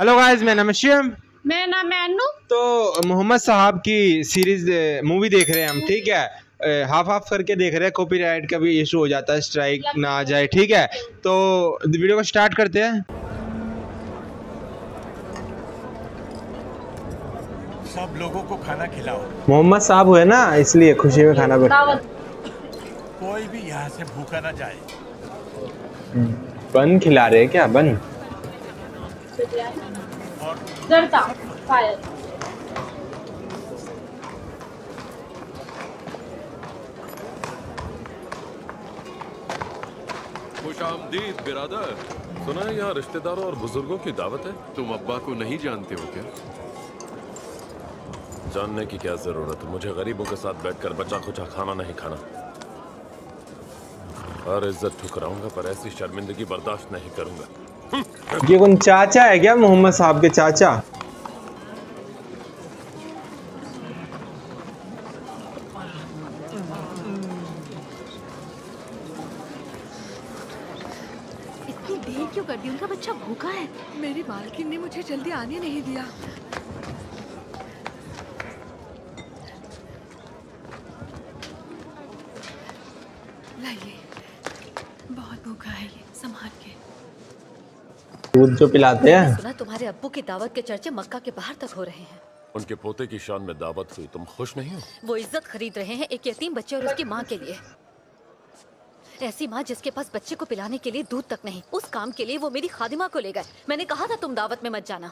Hello guys, मेरा नाम है शिवम। मेरा नाम है अनु। तो मोहम्मद साहब की सीरीज मूवी देख रहे हैं हम, ठीक है। हाफ हाफ करके देख रहे हैं, कॉपीराइट का भी इशू हो जाता है, स्ट्राइक ना आ जाए, ठीक है। तो वीडियो को स्टार्ट करते हैं। सब लोगों को खाना खिलाओ। मोहम्मद साहब हुए ना, इसलिए खुशी में खाना कोई भी यहाँ से भूखा ना जाए। बन खिला रहे हैं क्या? बन जरता फायर। खुशामदीद बिरादर। सुना है यहाँ रिश्तेदारों और बुजुर्गों की दावत है। तुम अब्बा को नहीं जानते हो क्या? जानने की क्या जरूरत है, मुझे गरीबों के साथ बैठकर बचा खुचा खाना नहीं खाना। हर इज्जत ठुकराऊंगा पर ऐसी शर्मिंदगी बर्दाश्त नहीं करूंगा। ये कौन चाचा है क्या? मोहम्मद साहब के चाचा? इतनी देर क्यों कर दी? उनका बच्चा भूखा है। मेरी मालकिन ने मुझे जल्दी आने नहीं दिया। लाइए, बहुत भूखा है ये, संभाल के। दूध जो पिलाते हैं। सुना तुम्हारे अब्बू की दावत के चर्चे मक्का के बाहर तक हो रहे हैं। उनके पोते की शान में दावत हुई, तुम खुश नहीं हो? वो इज्जत खरीद रहे हैं एक यतीम बच्चे और उसकी माँ के लिए। ऐसी माँ जिसके पास बच्चे को पिलाने के लिए दूध तक नहीं। उस काम के लिए वो मेरी खादिमा को ले गए। मैंने कहा था तुम दावत में मत जाना।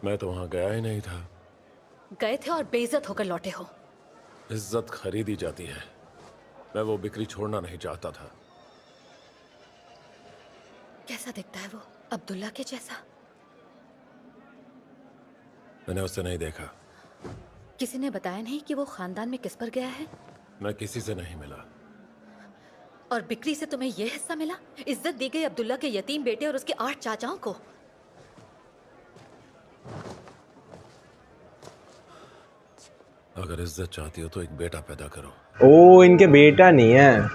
मैं तो वहां गया ही नहीं था। गए थे और बेइज्जत होकर लौटे हो। इज्जत खरीदी जाती है, मैं वो बिक्री छोड़ना नहीं चाहता था। कैसा दिखता है वो? अब्दुल्ला के जैसा? मैंने उसे नहीं देखा। किसी ने बताया नहीं कि वो खानदान में किस पर गया है? मैं किसी से नहीं मिला। और बिक्री से तुम्हें यह हिस्सा मिला? इज्जत दी गई अब्दुल्ला के यतीम बेटे और उसके 8 चाचाओं को। अगर इज्जत चाहती हो तो एक बेटा पैदा करो। ओ, इनके बेटा नहीं है।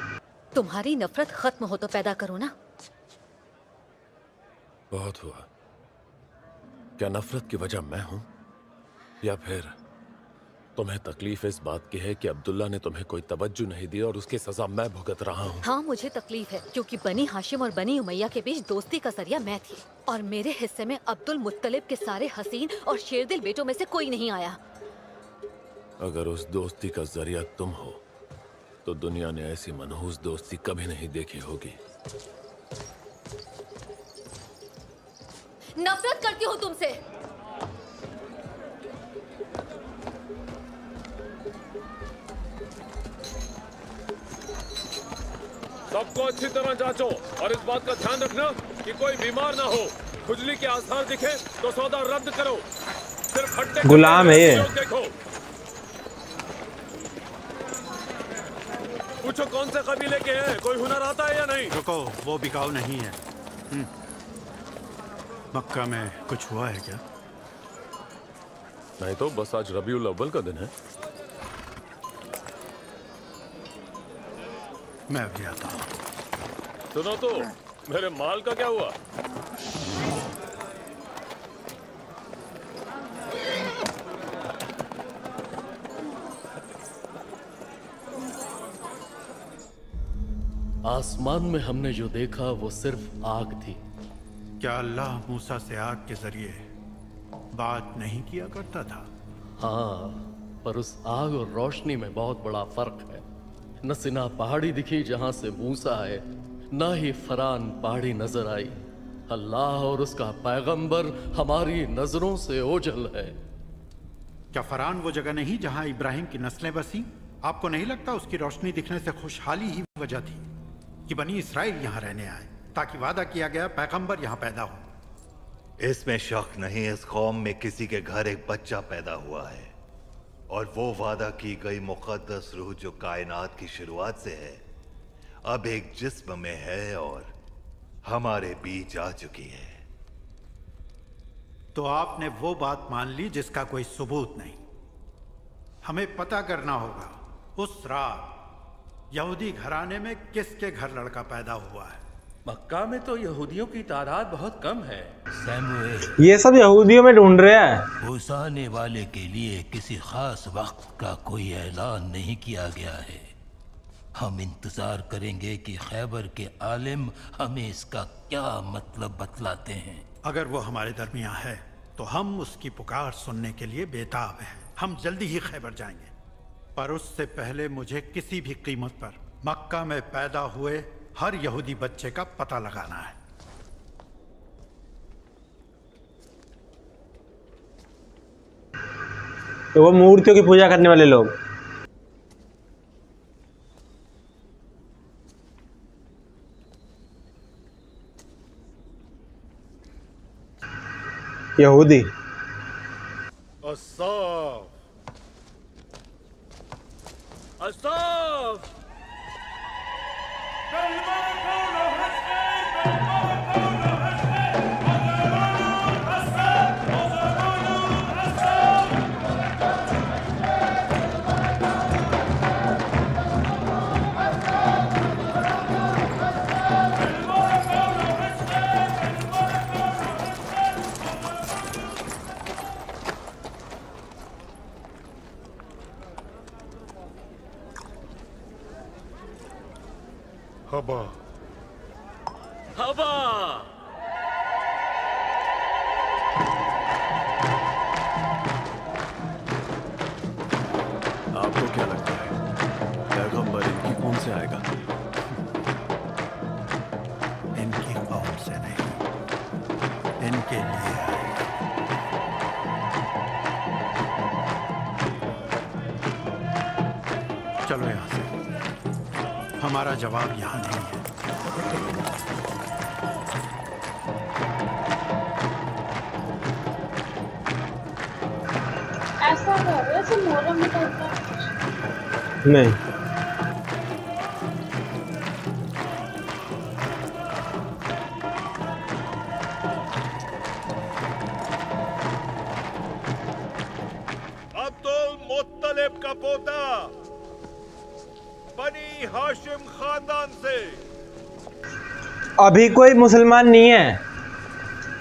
तुम्हारी नफरत खत्म हो तो पैदा करो ना। बहुत हुआ। क्या नफरत की वजह मैं हूं, या फिर तुम्हें तकलीफ इस बात की है कि अब्दुल्ला ने तुम्हें कोई तवज्जो नहीं दी और उसकी सजा मैं भुगत रहा हूं? हाँ, मुझे तकलीफ है क्योंकि बनी हाशिम और बनी उमैया के बीच दोस्ती का जरिया मैं थी और मेरे हिस्से में अब्दुल मुत्तलिब के सारे हसीन और शेरदिल बेटों में से कोई नहीं आया। अगर उस दोस्ती का जरिया तुम हो तो दुनिया ने ऐसी मनहूस दोस्ती कभी नहीं देखी होगी। नफरत करती हूँ तुमसे। सबको अच्छी तरह जांचो और इस बात का ध्यान रखना कि कोई बीमार ना हो। खुजली के आसार दिखे तो सौदा रद्द करो। सिर्फ हट्टे गुलाम है ये। देखो, पूछो कौन से कबीले के हैं, कोई हुनर आता है या नहीं? रुको, वो बिकाऊ नहीं है। मक्का में कुछ हुआ है क्या? नहीं तो बस आज रबीउल अव्वल का दिन है। मैं भी आता हूँ। सुनो तो, मेरे माल का क्या हुआ? आसमान में हमने जो देखा वो सिर्फ आग थी। क्या अल्लाह मूसा से आग के जरिए बात नहीं किया करता था? हाँ, पर उस आग और रोशनी में बहुत बड़ा फर्क है। न सिना पहाड़ी दिखी जहां से मूसा आए, न ही फरान पहाड़ी नजर आई। अल्लाह और उसका पैगंबर हमारी नजरों से ओझल है। क्या फरान वो जगह नहीं जहां इब्राहिम की नस्लें बसी? आपको नहीं लगता उसकी रोशनी दिखने से खुशहाली ही वजह थी कि बनी इस्राइल यहाँ रहने आए ताकि वादा किया गया पैगंबर यहाँ पैदा हो? इसमें शक नहीं, इस कौम में किसी के घर एक बच्चा पैदा हुआ है और वो वादा की गई मुकद्दस रूह जो कायनात की शुरुआत से है, अब एक जिस्म में है और हमारे बीच आ चुकी है। तो आपने वो बात मान ली जिसका कोई सबूत नहीं। हमें पता करना होगा उस रात यहूदी घराने में किसके घर लड़का पैदा हुआ है। मक्का में तो यहूदियों की तादाद बहुत कम है। सैमुएल, ये सब यहूदियों में ढूंढ रहे हैं। उस आने वाले के लिए किसी खास वक्त का कोई ऐलान नहीं किया गया है। हम इंतजार करेंगे कि खैबर के आलिम हमें इसका क्या मतलब बतलाते हैं। अगर वो हमारे दरमियान है तो हम उसकी पुकार सुनने के लिए बेताब हैं। हम जल्दी ही खैबर जाएंगे, पर उससे पहले मुझे किसी भी कीमत पर मक्का में पैदा हुए हर यहूदी बच्चे का पता लगाना है। तो वो मूर्तियों की पूजा करने वाले लोग। यहूदी। अस्साफ, अस्साफ। हबा हवा। आपको क्या लगता है पैगंबर इनकी कौन से आएगा? इनकी कौम से नहीं, इनके लिए आएगा। चलो यहां से, हमारा जवाब यहाँ नहीं है। ऐसा कर रहे हैं मोहर्रम में करता नहीं। अब्दुल मुत्तलिब का पोता, बनी हाशिम खानदान से। अभी कोई मुसलमान नहीं है,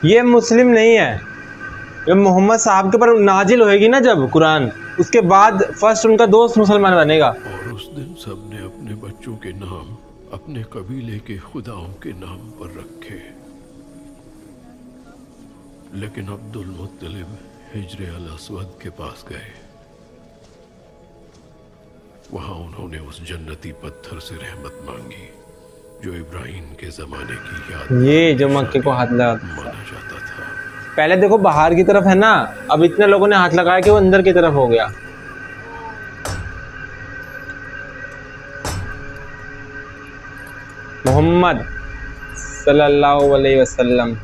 ये मुस्लिम नहीं है। जब मोहम्मद साहब के ऊपर नाजिल होएगी ना जब कुरान, उसके बाद फर्स्ट उनका दोस्त मुसलमान बनेगा। और उस दिन सबने अपने बच्चों के नाम अपने कबीले के खुदाओं के नाम पर रखे, लेकिन अब्दुल मुत्तलिब हिज्र अल अस्वद के पास गए। वहां उन्होंने उस जन्नती पत्थर से रहमत मांगी जो इब्राहिम के जमाने की याद ये जो मक्के को हाथ लगा माना जाता था। पहले देखो बाहर की तरफ है ना, अब इतने लोगों ने हाथ लगाया कि वो अंदर की तरफ हो गया। मोहम्मद सल्लल्लाहु अलैहि वसल्लम।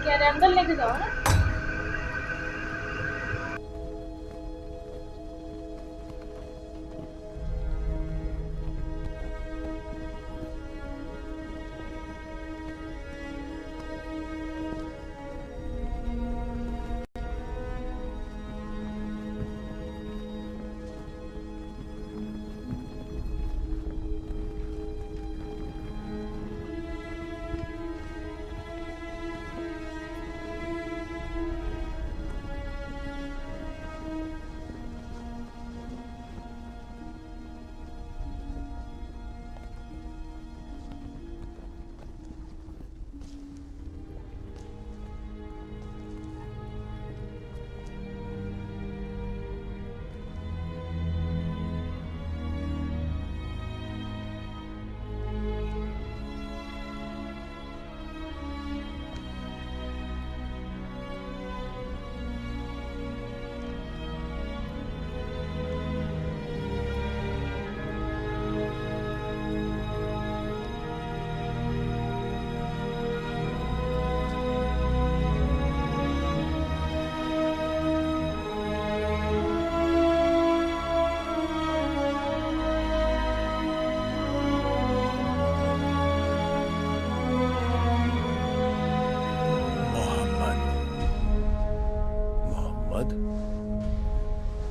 क्या रे, अंदर लेके जाओ ना।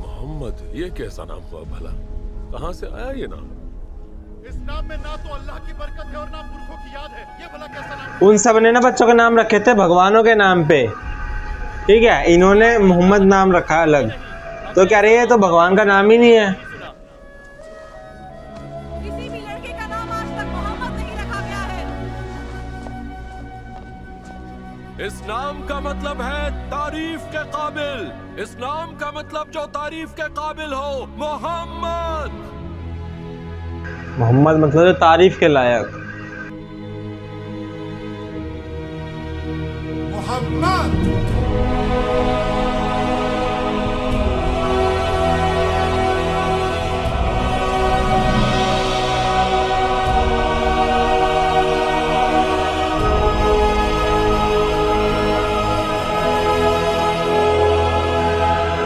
मोहम्मद, ये कैसा नाम हुआ भला? कहां से आया ये नाम? इस नाम में ना तो अल्लाह की बरकत है और ना पुरखों की याद है। ये भला कैसा नाम? उन सब ने ना बच्चों के नाम रखे थे भगवानों के नाम पे, ठीक है। इन्होंने मोहम्मद नाम रखा अलग, तो कह रही है तो भगवान का नाम ही नहीं है। किसी भी लड़के का नाम आज तक मोहम्मद नहीं रखा गया है। इस नाम का मतलब है तारीफ के काबिल। इस नाम का मतलब जो तारीफ के काबिल हो, मोहम्मद। मोहम्मद मतलब जो तारीफ के लायक। मोहम्मद।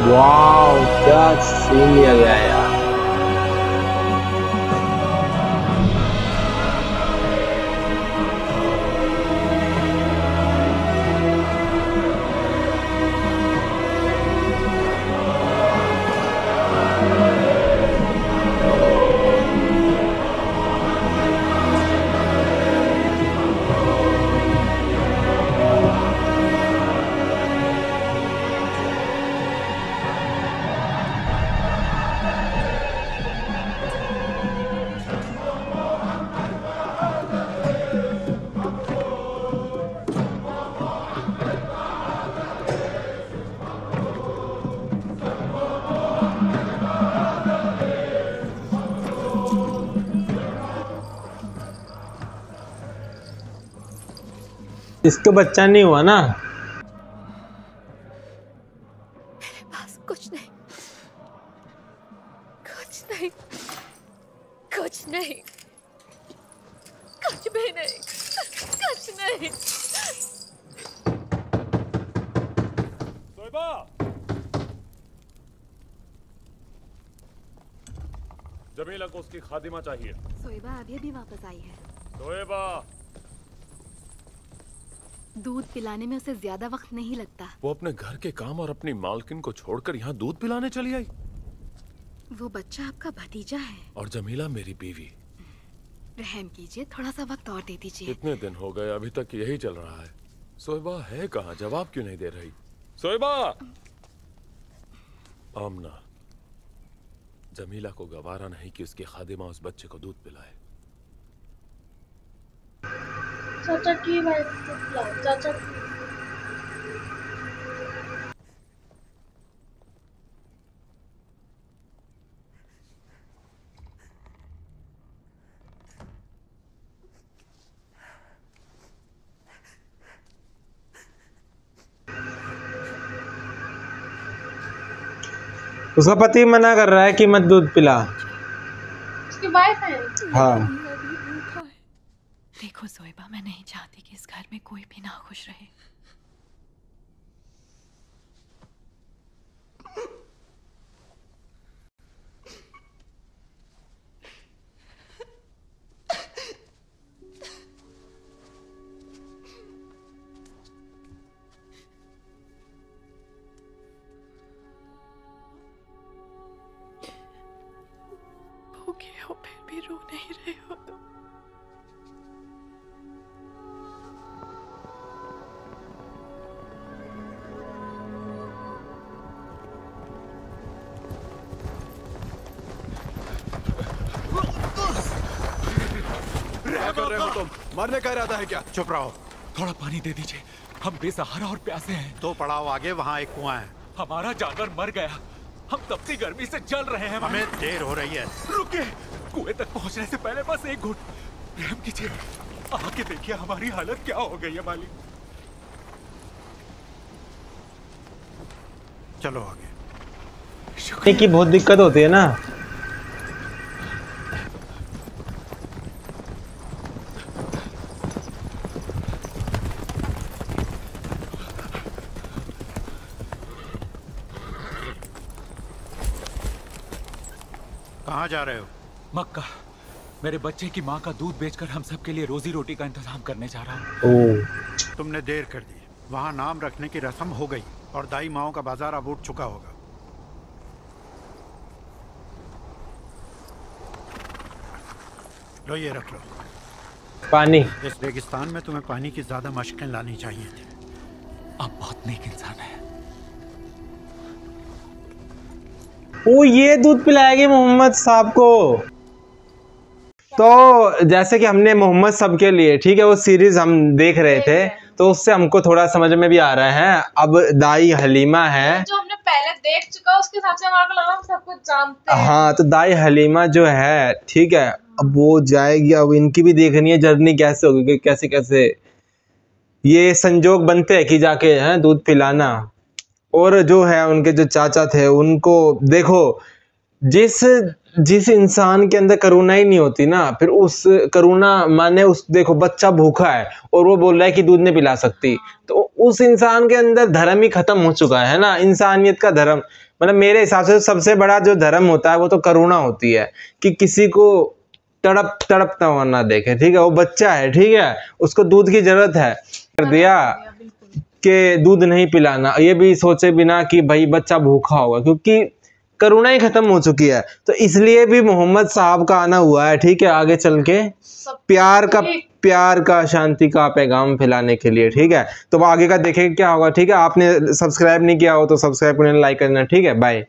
वाओ, क्या सीन लिया गया है यार। इसको बच्चा नहीं हुआ ना? मेरे पास कुछ नहीं, कुछ नहीं, कुछ नहीं, कुछ भी नहीं, कुछ नहीं। सोएबा, जमीला को उसकी खादिमा चाहिए। सोएबा अभी भी वापस आई है। सोएबा, दूध पिलाने में उसे ज्यादा वक्त नहीं लगता। वो अपने घर के काम और अपनी मालकिन को छोड़कर यहाँ दूध पिलाने चली आई। वो बच्चा आपका भतीजा है। और जमीला मेरी बीवी। रहम कीजिए, थोड़ा सा वक्त और दे दीजिए। कितने दिन हो गए, अभी तक यही चल रहा है। सोएबा है कहाँ? जवाब क्यों नहीं दे रही? सोएबा! आमना, जमीला को गवारा नहीं कि उसकी खादिमा उस बच्चे को दूध पिलाए। चाचा की भाई चाचा उसका पति मना कर रहा है कि मत दूध पिला। उसकी वाइफ है। हाँ। देखो सोएबा, मैं नहीं चाहती कि इस घर में कोई भी नाखुश रहे। भूखे हो फिर भी रो नहीं रहे हो तुम। क्या कर रहे हो तुम? मरने का इरादा है क्या? चुप रहो। थोड़ा पानी दे दीजिए, हम बेसहारा और प्यासे हैं। तो पड़ाव आगे, वहाँ एक कुआं है। हमारा जानवर मर गया, हम तपती गर्मी से जल रहे हैं। हमें देर हो रही है। रुकिए, कुएं तक पहुंचने से पहले बस एक घुट रहम कीजिए। आके देखिए हमारी हालत क्या हो गई है मालिक। चलो आगे। की बहुत दिक्कत होती है ना। कहाँ जा रहे हो? मक्का। मेरे बच्चे की माँ का दूध बेचकर हम सब के लिए रोजी रोटी का इंतजाम करने जा रहा हूँ। तुमने देर कर दी। वहाँ नाम रखने की रस्म हो गई और दाई माओ का बाजार अब उठ चुका होगा। लो ये रख लो पानी। इस रेगिस्तान में तुम्हें पानी की ज्यादा मशकें लानी चाहिए थी। आप बहुत नेक इंसान हैं। वो ये दूध पिलाएगी मोहम्मद साहब को। तो जैसे कि हमने मोहम्मद साहब के लिए, ठीक है, वो सीरीज हम देख रहे थे, तो उससे हमको थोड़ा समझ में भी आ रहा है। अब दाई हलीमा है, जो हमने पहले देख चुका उसके हिसाब से हमारे को लगा हम सब कुछ जानते हैं। हाँ, तो दाई हलीमा जो है, ठीक है, अब वो जाएगी। अब इनकी भी देखनी है जर्नी कैसे होगी, कि कैसे कैसे ये संजोग बनते हैं कि जाके हैं दूध पिलाना। और जो है उनके जो चाचा थे उनको देखो, जिस इंसान के अंदर करुणा ही नहीं होती ना, फिर उस करुणा माने उस देखो बच्चा भूखा है और वो बोल रहा है कि दूध नहीं पिला सकती, तो उस इंसान के अंदर धर्म ही खत्म हो चुका है ना। इंसानियत का धर्म, मतलब मेरे हिसाब से सबसे बड़ा जो धर्म होता है वो तो करुणा होती है, कि किसी को तड़पता हुआ ना देखे। ठीक है, वो बच्चा है, ठीक है, उसको दूध की जरूरत है, कर दिया कि दूध नहीं पिलाना, ये भी सोचे बिना कि भाई बच्चा भूखा होगा, क्योंकि करुणा ही खत्म हो चुकी है। तो इसलिए भी मोहम्मद साहब का आना हुआ है, ठीक है, आगे चल के प्यार का शांति का पैगाम फैलाने के लिए। ठीक है, तो आगे का देखेंगे क्या होगा। ठीक है, आपने सब्सक्राइब नहीं किया हो तो सब्सक्राइब करना, लाइक करना। ठीक है, बाय।